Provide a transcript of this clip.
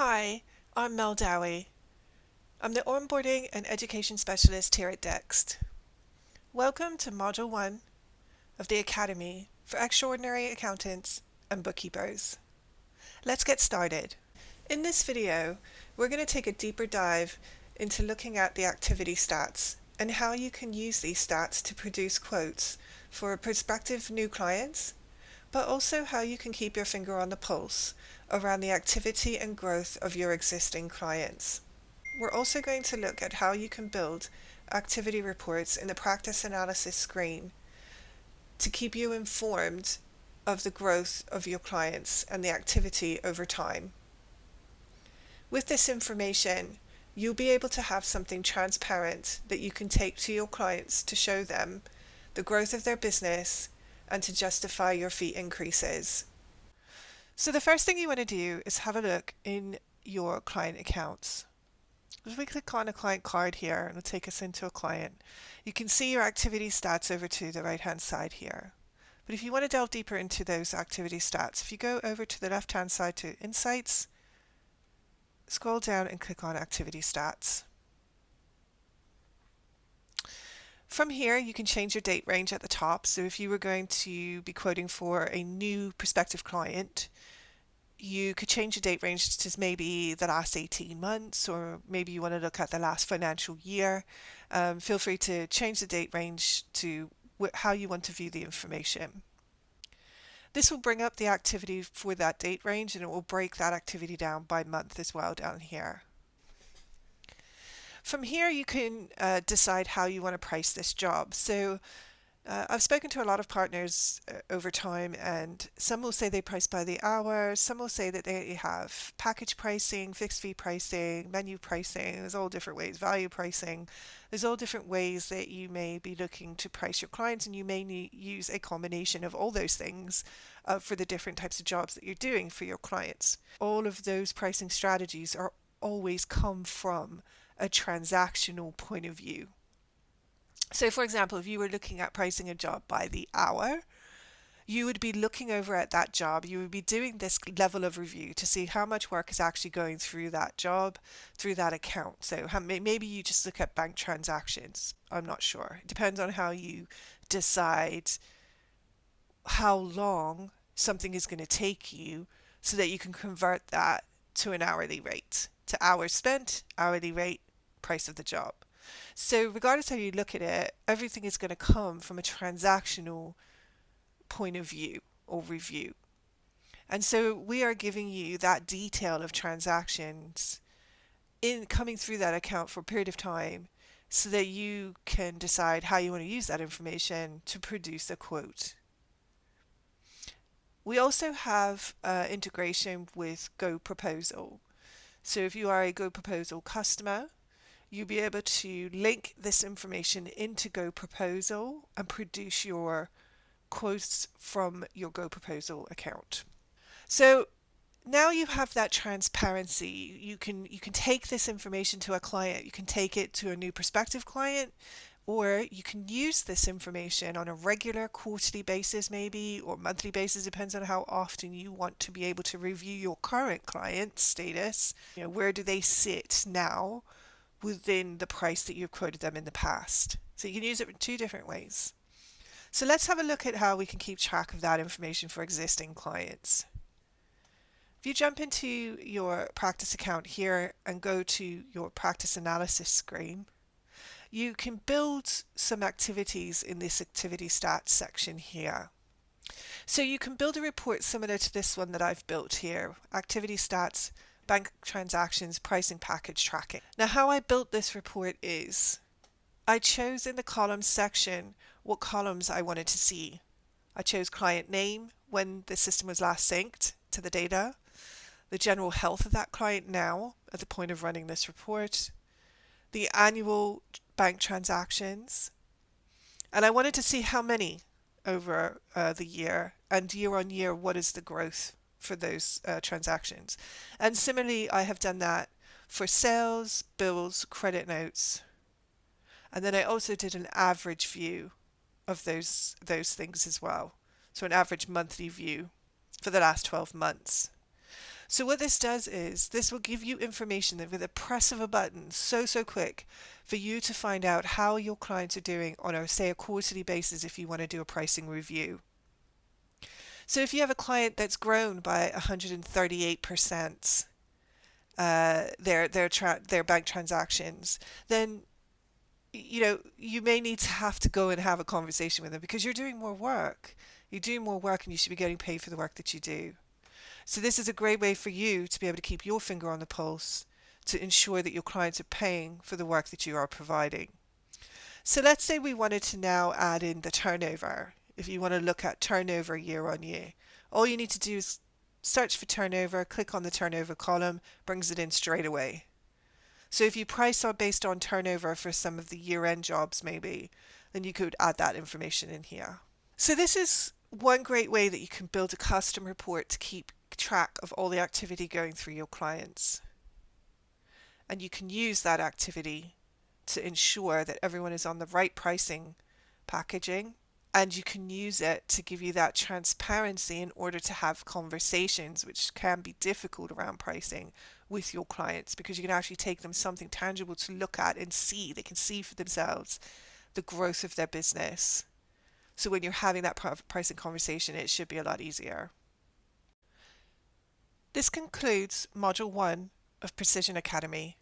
Hi, I'm Mel Dowie. I'm the Onboarding and Education Specialist here at Dext. Welcome to Module 1 of the Academy for Extraordinary Accountants and Bookkeepers. Let's get started. In this video, we're going to take a deeper dive into looking at the activity stats and how you can use these stats to produce quotes for prospective new clients, but also how you can keep your finger on the pulse around the activity and growth of your existing clients. We're also going to look at how you can build activity reports in the practice analysis screen to keep you informed of the growth of your clients and the activity over time. With this information, you'll be able to have something transparent that you can take to your clients to show them the growth of their business and to justify your fee increases. So the first thing you want to do is have a look in your client accounts. If we click on a client card here, it'll take us into a client. You can see your activity stats over to the right hand side here. But if you want to delve deeper into those activity stats, if you go over to the left hand side to Insights, scroll down and click on Activity Stats. From here, you can change your date range at the top. So if you were going to be quoting for a new prospective client, you could change your date range to maybe the last 18 months, or maybe you want to look at the last financial year. Feel free to change the date range to how you want to view the information. This will bring up the activity for that date range, and it will break that activity down by month as well down here. From here, you can decide how you want to price this job. So I've spoken to a lot of partners over time, and some will say they price by the hour, some will say that they have package pricing, fixed fee pricing, menu pricing. There's all different ways, value pricing. There's all different ways that you may be looking to price your clients, and you may use a combination of all those things for the different types of jobs that you're doing for your clients. All of those pricing strategies are always come from a transactional point of view. So for example, if you were looking at pricing a job by the hour, you would be looking over at that job, you would be doing this level of review to see how much work is actually going through that job, through that account. So maybe you just look at bank transactions. I'm not sure. It depends on how you decide how long something is going to take you so that you can convert that to an hourly rate, to hours spent, hourly rate, price of the job. So regardless how you look at it, everything is going to come from a transactional point of view or review. And so we are giving you that detail of transactions in coming through that account for a period of time so that you can decide how you want to use that information to produce a quote. We also have integration with GoProposal. So if you are a GoProposal customer, you'll be able to link this information into GoProposal and produce your quotes from your GoProposal account. So now you have that transparency. You can take this information to a client, you can take it to a new prospective client, or you can use this information on a regular quarterly basis maybe, or monthly basis, depends on how often you want to be able to review your current client status. Where do they sit now within the price that you've quoted them in the past. So you can use it in two different ways. So let's have a look at how we can keep track of that information for existing clients. If you jump into your practice account here and go to your practice analysis screen, you can build some activities in this activity stats section here. So you can build a report similar to this one that I've built here, activity stats, bank transactions, pricing, package tracking. Now how I built this report is I chose in the columns section what columns I wanted to see. I chose client name, when the system was last synced to the data, the general health of that client now at the point of running this report, the annual bank transactions, and I wanted to see how many over the year, and year on year what is the growth for those transactions. And similarly, I have done that for sales, bills, credit notes. And then I also did an average view of those things as well. So an average monthly view for the last 12 months. So what this does is this will give you information that with a press of a button, so quick, for you to find out how your clients are doing on a, say, a quarterly basis if you want to do a pricing review. So if you have a client that's grown by 138%, their bank transactions, then you may need to have to go and have a conversation with them because you're doing more work. You're doing more work and you should be getting paid for the work that you do. So this is a great way for you to be able to keep your finger on the pulse to ensure that your clients are paying for the work that you are providing. So let's say we wanted to now add in the turnover. If you want to look at turnover year on year, all you need to do is search for turnover, click on the turnover column, brings it in straight away. So if you price based on turnover for some of the year-end jobs maybe, then you could add that information in here. So this is one great way that you can build a custom report to keep track of all the activity going through your clients. And you can use that activity to ensure that everyone is on the right pricing packaging, and you can use it to give you that transparency in order to have conversations, which can be difficult around pricing with your clients, because you can actually take them something tangible to look at and see. They can see for themselves the growth of their business. So when you're having that pricing conversation, it should be a lot easier. This concludes Module 1 of Precision Academy.